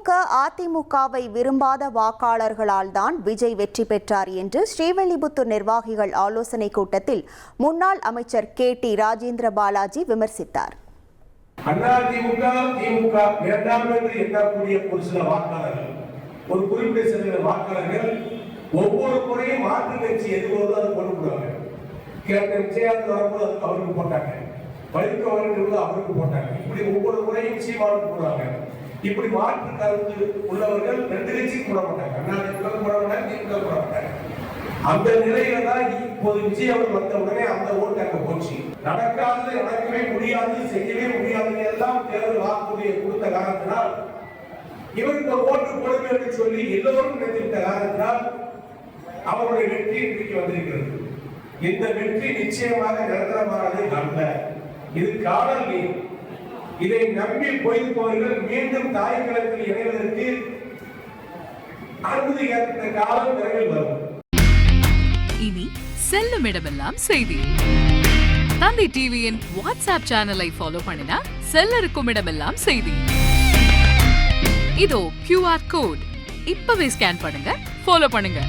முழுக்க அதிமுகவை விரும்பாத வாக்காளர்களால் தான் விஜய் வெற்றி பெற்றார் என்று ஸ்ரீவில்லிபுத்தூர் நிர்வாகிகள் ஆலோசனை கூட்டத்தில் முன்னாள் அமைச்சர் KT ராஜேந்திர பாலாஜி விமர்சித்தார். அதிமுக திமுக இரண்டாம் என்று எண்ணக்கூடிய ஒரு சில வாக்காளர்கள், ஒரு குறிப்பிட்ட சில வாக்காளர்கள் ஒவ்வொரு முறையும் மாற்று கட்சி எதுவோ அதை கொண்டு போடுவாங்க. கேப்டன் விஜயகாந்த் வரும்போது அவருக்கு போட்டாங்க, வைகோ அவர்கள் அவருக்கு போட்டாங்க. இப்படி ஒவ்வொரு முறையும் சீமானுக்கு போடுவாங்க. இப்படி மாற்று கருத்து உள்ளவர்கள் ரெண்டு கட்சிக்கு போட மாட்டாங்க, அதிமுக போட மாட்டாங்க, திமுக போட மாட்டாங்க. அந்த நிலையில தான் இப்போது விஜய் அவர்கள் வந்த உடனே அந்த ஓட்டு அங்க போச்சு. நடக்காது, நடக்கவே முடியாது, செய்யவே முடியாது எல்லாம் தேர்தல் வாக்குறுதியை கொடுத்த காரணத்தினால் இவருக்கு ஒரு ஓட்டு கொடுக்க என்று சொல்லி எல்லோரும் நினைத்திருந்த காரணத்தினால் அவருடைய வெற்றி இன்றைக்கு வந்திருக்கிறது. இந்த வெற்றி நிச்சயமாக நிரந்தரமானது அல்ல. இது காணல் நீர். இதை நம்பி போயிருப்பவர்கள் மீண்டும் தாய்க்களத்தில் இணைவதற்கு அனுமதி ஏற்பட்ட காலம் விரைவில் வரும். இனி செல்லும் இடமெல்லாம் செய்தி. தந்தி டிவியின் வாட்ஸ்அப் சேனலை ஃபாலோ பண்ணினா செல்ல இருக்கும் இடமெல்லாம் செய்தி. இதோ QR கோட் இப்பவே ஸ்கேன் பண்ணுங்க, ஃபாலோ பண்ணுங்க.